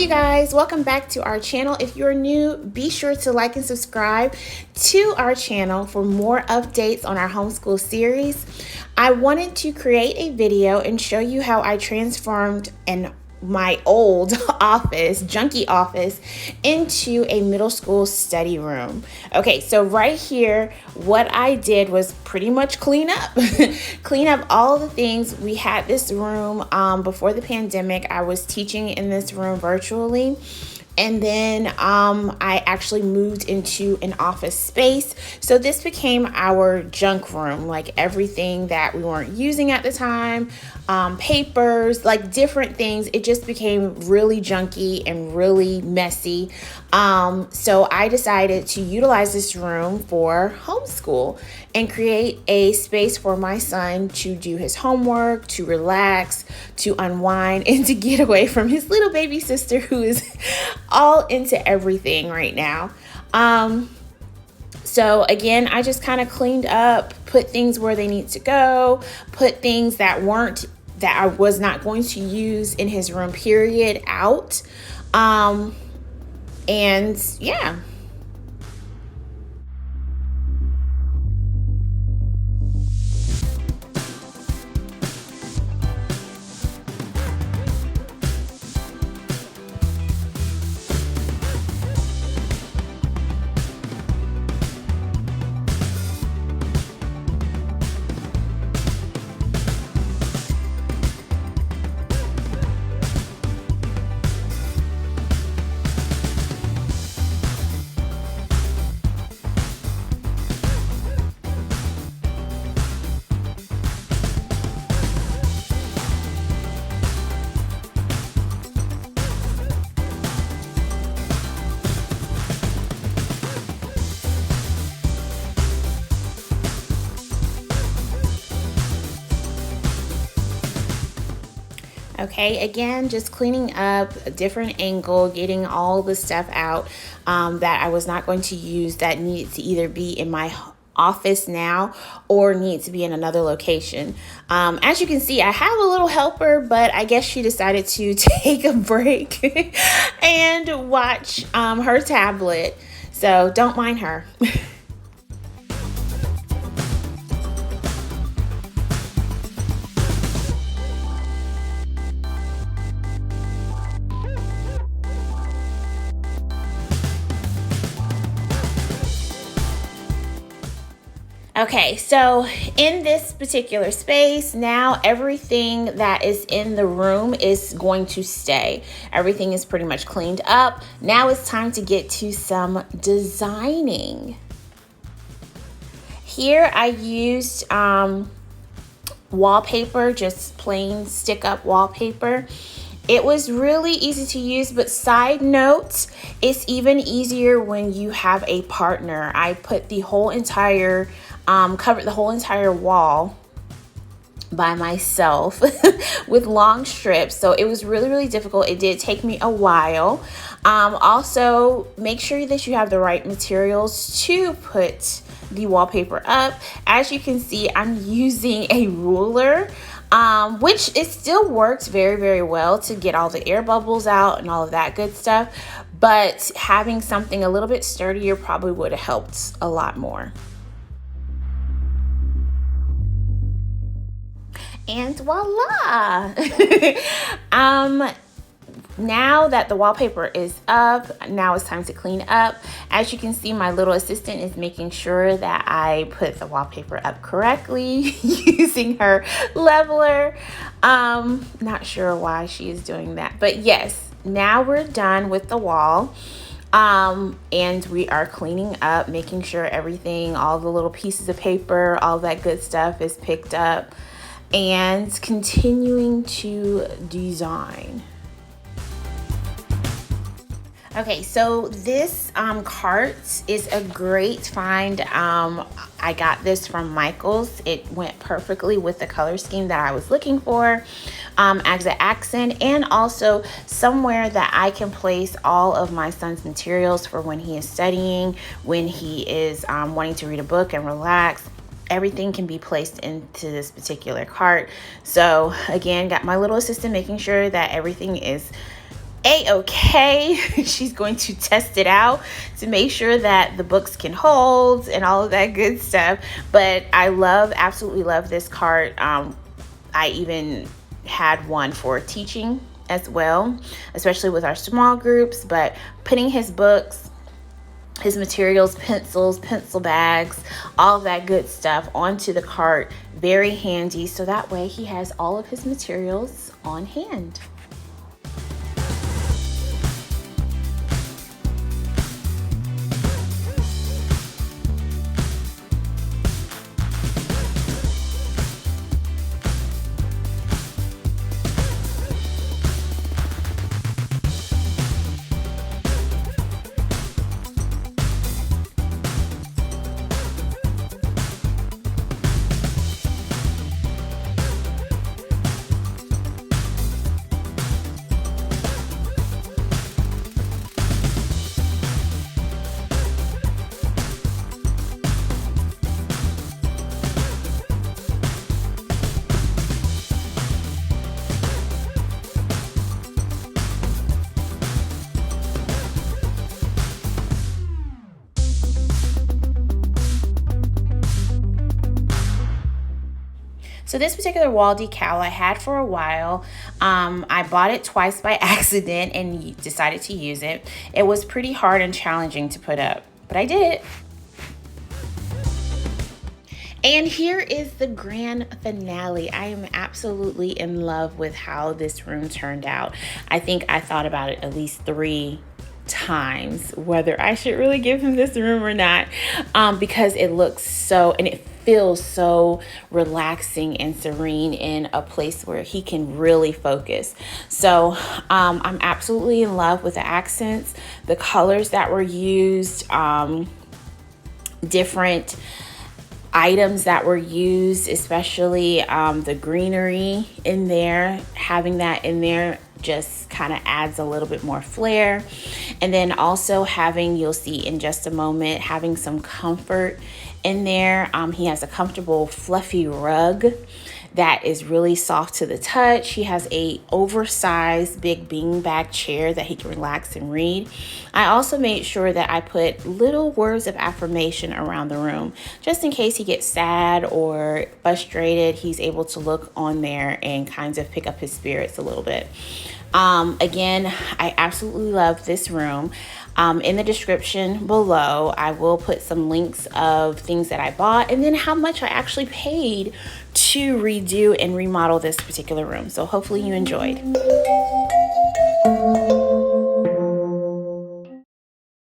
you guys, welcome back to our channel. If you're new, be sure to like and subscribe to our channel for more updates on our homeschool series. I wanted to create a video and show you how I transformed my old junky office, into a middle school study room. Okay, so right here, what I did was pretty much clean up clean up all the things. We had this room before the pandemic. I was teaching in this room virtually. And then I actually moved into an office space. So this became our junk room, like everything that we weren't using at the time, papers, like different things. It just became really junky and really messy. So I decided to utilize this room for homeschool and create a space for my son to do his homework, to relax, to unwind, and to get away from his little baby sister who is all into everything right now. So again, I just kind of cleaned up, put things where they need to go, put things that I was not going to use in his room period out. And yeah. Okay, again, just cleaning up a different angle, getting all the stuff out that I was not going to use, that needed to either be in my office now or need to be in another location. As you can see, I have a little helper, but I guess she decided to take a break and watch her tablet. So don't mind her. Okay, so in this particular space, now everything that is in the room is going to stay. Everything is pretty much cleaned up. Now it's time to get to some designing. Here I used wallpaper, just plain stick-up wallpaper. It was really easy to use, but side note, it's even easier when you have a partner. I put the whole entire covered the whole entire wall by myself with long strips. So it was really difficult. It did take me a while. Also, make sure that you have the right materials to put the wallpaper up. As you can see, I'm using a ruler, which it still works very well to get all the air bubbles out and all of that good stuff. But having something a little bit sturdier probably would have helped a lot more. And voila! Now that the wallpaper is up, now it's time to clean up. As you can see, my little assistant is making sure that I put the wallpaper up correctly using her leveler. Not sure why she is doing that, but yes, now we're done with the wall. And we are cleaning up, making sure everything, all the little pieces of paper, all that good stuff is picked up, and continuing to design. Okay, so this cart is a great find. I got this from Michael's. It went perfectly with the color scheme that I was looking for as an accent, and also somewhere that I can place all of my son's materials for when he is studying, when he is wanting to read a book and relax. Everything can be placed into this particular cart. So again, got my little assistant making sure that everything is A-okay. She's going to test it out to make sure that the books can hold and all of that good stuff. But I absolutely love this cart. I even had one for teaching as well, especially with our small groups. But putting his books, his materials, pencils, pencil bags, all of that good stuff onto the cart, very handy. So that way he has all of his materials on hand. So this particular wall decal I had for a while. I bought it twice by accident and decided to use it. It was pretty hard and challenging to put up, but I did it. And here is the grand finale. I am absolutely in love with how this room turned out. I think I thought about it at least 3 times whether I should really give him this room or not, because it looks so, and it feels so relaxing and serene in a place where he can really focus. So I'm absolutely in love with the accents, the colors that were used, different items that were used, especially the greenery in there. Having that in there just kind of adds a little bit more flair. And then also having, you'll see in just a moment, having some comfort in there. He has a comfortable fluffy rug that is really soft to the touch. He has a oversized big beanbag chair that he can relax and read. I also made sure that I put little words of affirmation around the room, just in case he gets sad or frustrated. He's able to look on there and kind of pick up his spirits a little bit. Again, I absolutely love this room. In the description below, I will put some links of things that I bought and then how much I actually paid to redo and remodel this particular room. So hopefully you enjoyed.